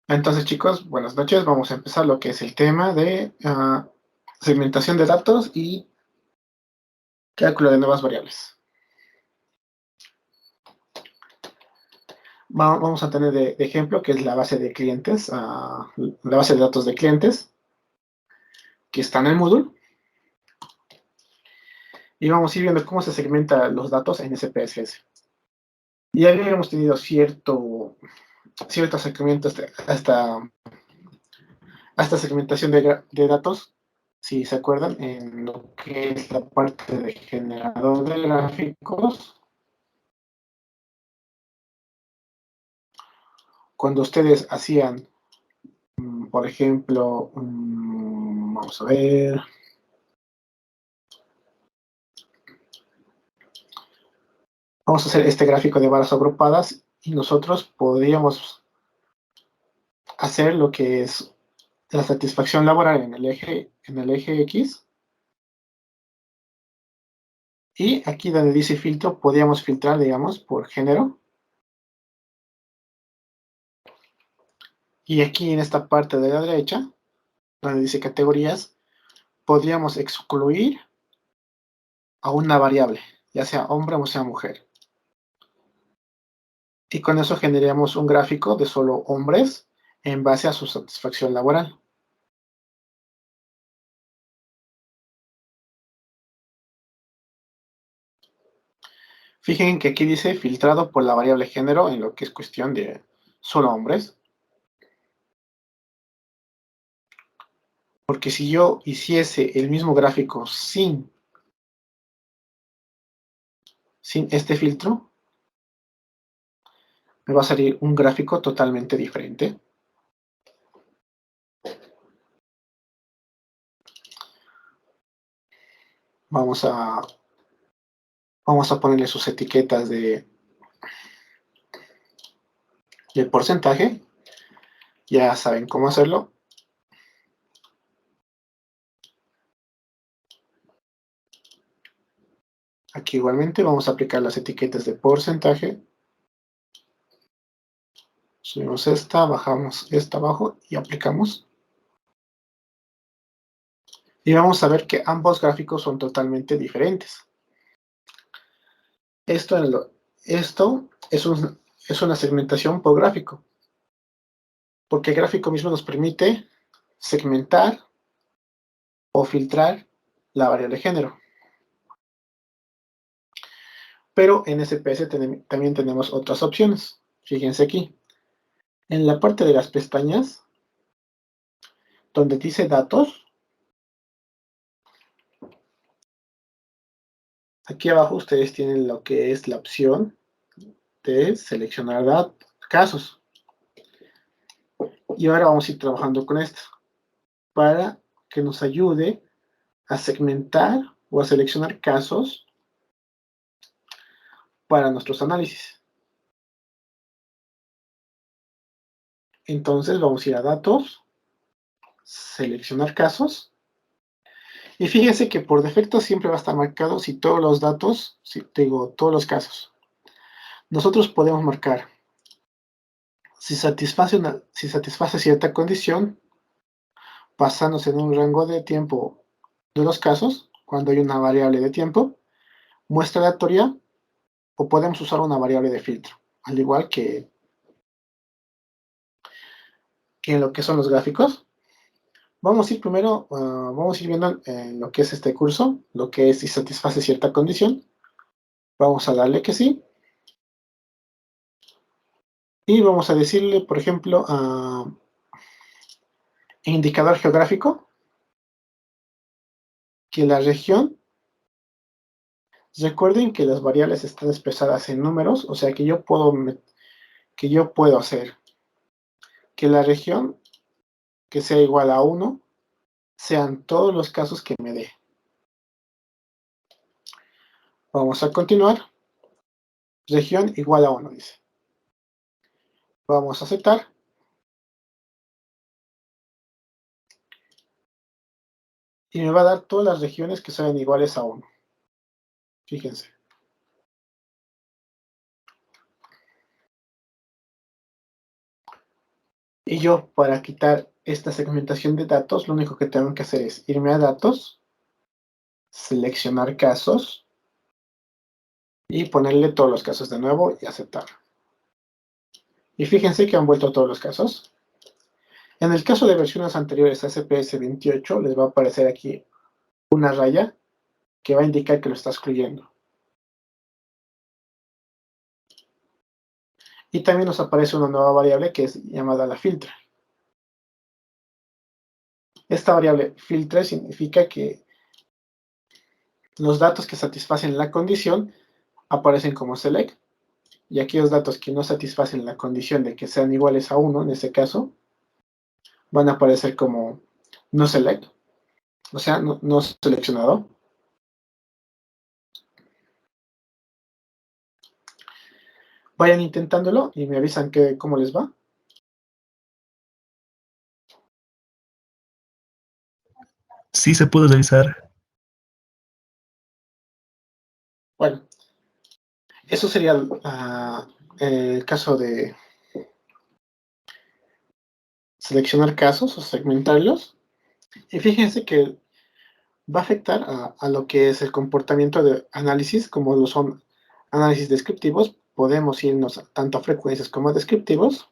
Entonces, chicos, buenas noches. Vamos a empezar lo que es el tema de segmentación de datos y cálculo de nuevas variables. Vamos a tener de ejemplo que es la base de clientes, la base de datos de clientes que está en el Moodle. Y vamos a ir viendo cómo se segmentan los datos en SPSS. Y habíamos tenido cierto acercamiento a esta segmentación de datos, si se acuerdan, en lo que es la parte de generador de gráficos. Cuando ustedes hacían, por ejemplo, vamos a ver, vamos a hacer este gráfico de barras agrupadas y nosotros podríamos hacer lo que es la satisfacción laboral en el eje X. Y aquí donde dice filtro, podríamos filtrar, digamos, por género. Y aquí en esta parte de la derecha, donde dice categorías, podríamos excluir a una variable, ya sea hombre o sea mujer. Y con eso generamos un gráfico de solo hombres en base a su satisfacción laboral. Fíjense que aquí dice filtrado por la variable género en lo que es cuestión de solo hombres. Porque si yo hiciese el mismo gráfico sin este filtro, me va a salir un gráfico totalmente diferente. Vamos a ponerle sus etiquetas de porcentaje. Ya saben cómo hacerlo. Aquí igualmente vamos a aplicar las etiquetas de porcentaje. Subimos esta, bajamos esta abajo y aplicamos. Y vamos a ver que ambos gráficos son totalmente diferentes. Esto es una segmentación por gráfico, porque el gráfico mismo nos permite segmentar o filtrar la variable género. Pero en SPS también tenemos otras opciones. Fíjense aquí. En la parte de las pestañas, donde dice datos, aquí abajo ustedes tienen lo que es la opción de seleccionar casos. Y ahora vamos a ir trabajando con esto para que nos ayude a segmentar o a seleccionar casos para nuestros análisis. Entonces vamos a ir a datos, seleccionar casos. Y fíjense que por defecto siempre va a estar marcado si todos los datos, todos los casos. Nosotros podemos marcar si satisface cierta condición, basándose en un rango de tiempo de los casos, cuando hay una variable de tiempo, muestra aleatoria, o podemos usar una variable de filtro, al igual que en lo que son los gráficos. Vamos a ir primero, vamos a ir viendo en lo que es este curso, lo que es si satisface cierta condición. Vamos a darle que sí. Y vamos a decirle, por ejemplo, indicador geográfico, que la región, recuerden que las variables están expresadas en números, o sea que yo puedo hacer que la región, que sea igual a 1, sean todos los casos que me dé. Vamos a continuar. Región igual a 1, dice. Vamos a aceptar. Y me va a dar todas las regiones que sean iguales a 1. Fíjense. Y yo, para quitar esta segmentación de datos, lo único que tengo que hacer es irme a datos, seleccionar casos y ponerle todos los casos de nuevo y aceptar. Y fíjense que han vuelto todos los casos. En el caso de versiones anteriores a SPS 28, les va a aparecer aquí una raya que va a indicar que lo está excluyendo. Y también nos aparece una nueva variable que es llamada la filtra. Esta variable filtra significa que los datos que satisfacen la condición aparecen como select, y aquellos datos que no satisfacen la condición de que sean iguales a 1, en este caso, van a aparecer como no select, o sea, no seleccionado. Vayan intentándolo y me avisan cómo les va. Sí se puede revisar. Bueno, eso sería el caso de seleccionar casos o segmentarlos. Y fíjense que va a afectar a lo que es el comportamiento de análisis, como lo son análisis descriptivos. Podemos irnos tanto a frecuencias como a descriptivos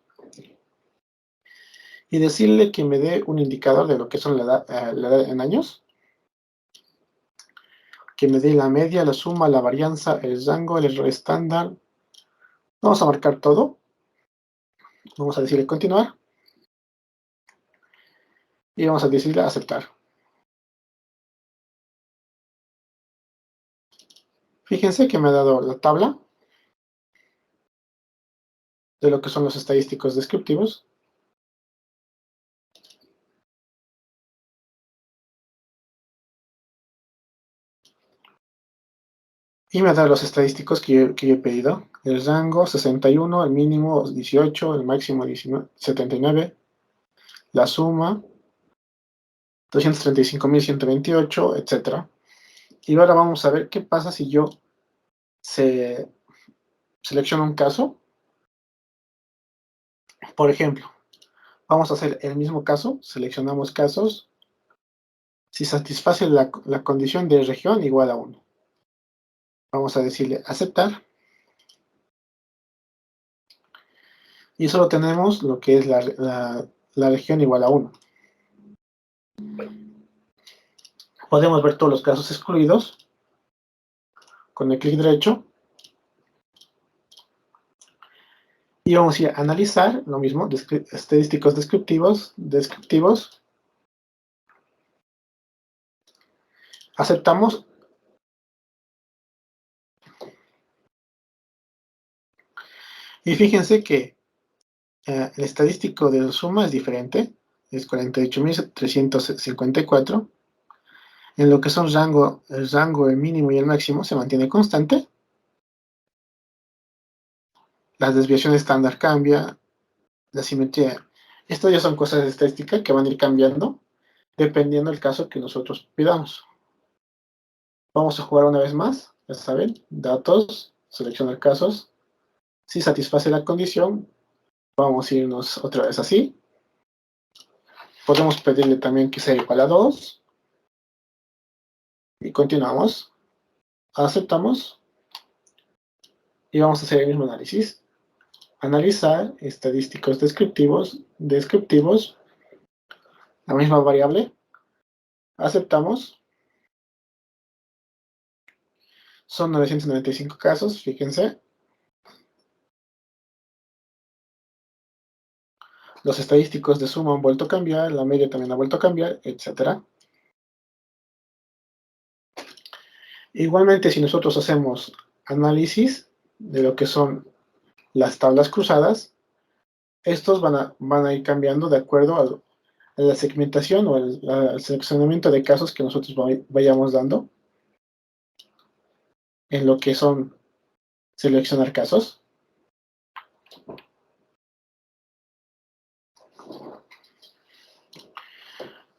y decirle que me dé un indicador de lo que son la edad en años, que me dé la media, la suma, la varianza, el rango, el error estándar. Vamos a marcar todo. Vamos a decirle continuar. Y vamos a decirle aceptar. Fíjense que me ha dado la tabla de lo que son los estadísticos descriptivos. Y me da los estadísticos que yo he pedido. El rango 61, el mínimo 18, el máximo 79, la suma 235.128, etc. Y ahora vamos a ver qué pasa si yo selecciono un caso. Por ejemplo, vamos a hacer el mismo caso, seleccionamos casos, si satisface la condición de región igual a 1. Vamos a decirle aceptar. Y solo tenemos lo que es la región igual a 1. Podemos ver todos los casos excluidos con el clic derecho. Y vamos a ir a analizar, lo mismo, estadísticos descriptivos. Aceptamos. Y fíjense que el estadístico de suma es diferente, es 48.354. En lo que son el rango, el mínimo y el máximo se mantiene constante. La desviación estándar cambia, la simetría. Estas ya son cosas de estadística que van a ir cambiando dependiendo del caso que nosotros pidamos. Vamos a jugar una vez más, ya saben, datos, seleccionar casos. Si satisface la condición, vamos a irnos otra vez así. Podemos pedirle también que sea igual a 2. Y continuamos. Aceptamos. Y vamos a hacer el mismo análisis. Analizar estadísticos descriptivos. La misma variable. Aceptamos. Son 995 casos, fíjense. Los estadísticos de suma han vuelto a cambiar, la media también ha vuelto a cambiar, etc. Igualmente, si nosotros hacemos análisis de lo que son las tablas cruzadas, estos van a ir cambiando de acuerdo a la segmentación o al seleccionamiento de casos que nosotros vayamos dando en lo que son seleccionar casos.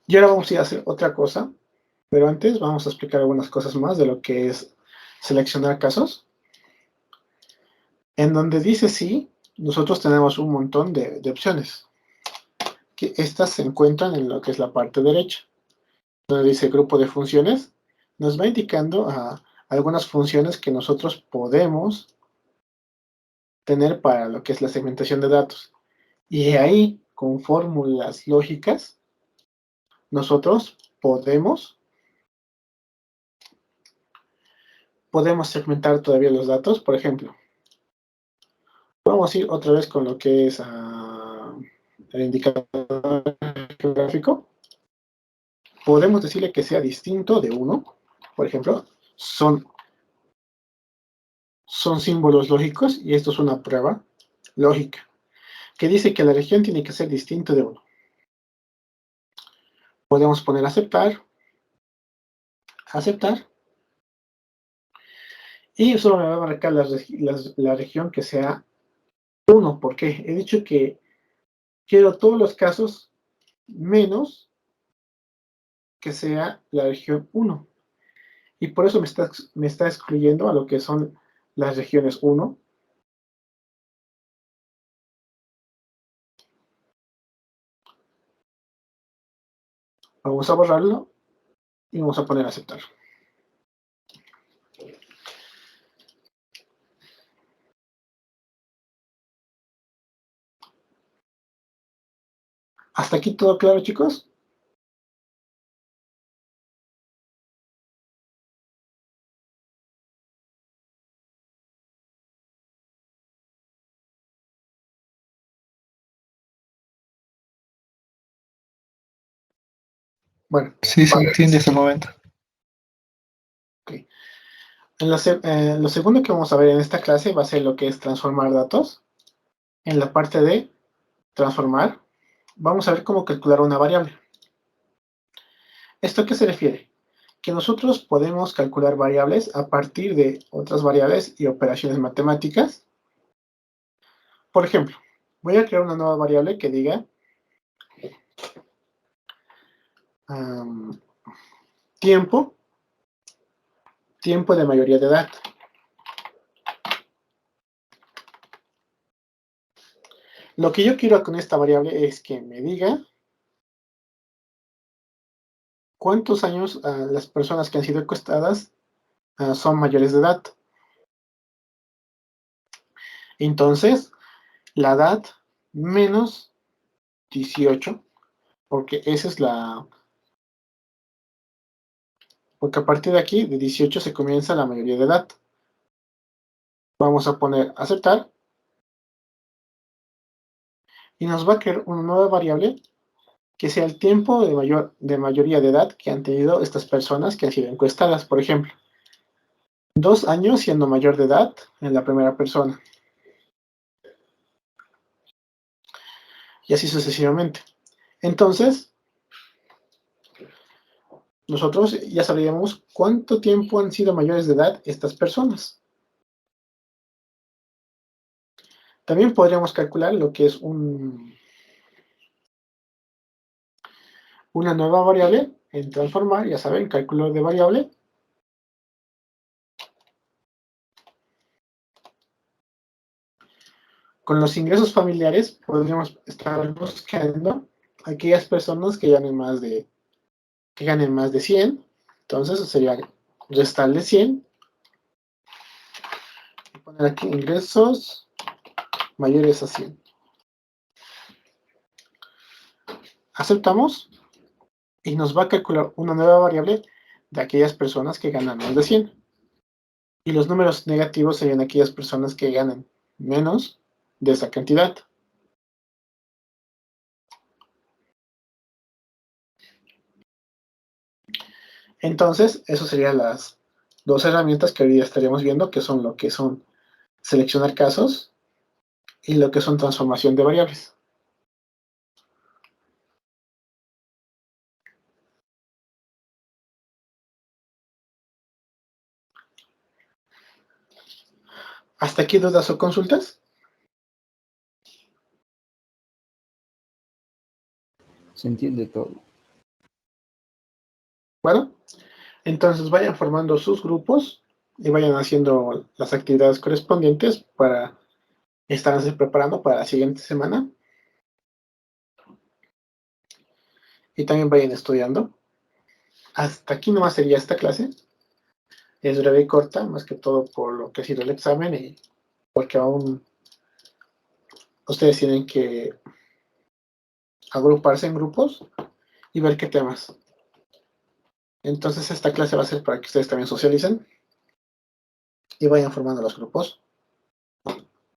Y ahora vamos a ir a hacer otra cosa, pero antes vamos a explicar algunas cosas más de lo que es seleccionar casos. En donde dice sí, nosotros tenemos un montón de opciones. que estas se encuentran en lo que es la parte derecha. Donde dice grupo de funciones, nos va indicando algunas funciones que nosotros podemos tener para lo que es la segmentación de datos. Y ahí, con fórmulas lógicas, nosotros podemos segmentar todavía los datos. Por ejemplo, vamos a ir otra vez con lo que es el indicador geográfico. Podemos decirle que sea distinto de 1. Por ejemplo, son símbolos lógicos y esto es una prueba lógica que dice que la región tiene que ser distinta de 1. Podemos poner aceptar, y solo me va a marcar la región que sea 1. ¿Por qué? He dicho que quiero todos los casos menos que sea la región 1. Y por eso me está excluyendo a lo que son las regiones 1. Vamos a borrarlo y vamos a poner aceptar. ¿Hasta aquí todo claro, chicos? Bueno. Sí, se entiende hasta el momento. Okay. Lo segundo que vamos a ver en esta clase va a ser lo que es transformar datos. En la parte de transformar, vamos a ver cómo calcular una variable. ¿Esto a qué se refiere? Que nosotros podemos calcular variables a partir de otras variables y operaciones matemáticas. Por ejemplo, voy a crear una nueva variable que diga tiempo de mayoría de edad. Lo que yo quiero con esta variable es que me diga cuántos años las personas que han sido encuestadas son mayores de edad. Entonces, la edad menos 18, porque esa es porque a partir de aquí, de 18 se comienza la mayoría de edad. Vamos a poner aceptar. Y nos va a crear una nueva variable que sea el tiempo de mayoría de edad que han tenido estas personas que han sido encuestadas. Por ejemplo, 2 años siendo mayor de edad en la primera persona. Y así sucesivamente. Entonces, nosotros ya sabríamos cuánto tiempo han sido mayores de edad estas personas. También podríamos calcular lo que es una nueva variable en transformar, ya saben, cálculo de variable. Con los ingresos familiares podríamos estar buscando aquellas personas que ganen más de 100. Entonces sería restarle 100 y poner aquí ingresos mayores a 100. Aceptamos y nos va a calcular una nueva variable de aquellas personas que ganan más de 100. Y los números negativos serían aquellas personas que ganan menos de esa cantidad. Entonces, eso serían las dos herramientas que hoy día estaríamos viendo, que son lo que son seleccionar casos y lo que son transformación de variables. ¿Hasta aquí dudas o consultas? Se entiende todo. Bueno, entonces vayan formando sus grupos y vayan haciendo las actividades correspondientes para estarse preparando para la siguiente semana. y también vayan estudiando. Hasta aquí nomás sería esta clase. Es breve y corta, más que todo por lo que ha sido el examen y porque aún ustedes tienen que agruparse en grupos y ver qué temas. Entonces esta clase va a ser para que ustedes también socialicen y vayan formando los grupos.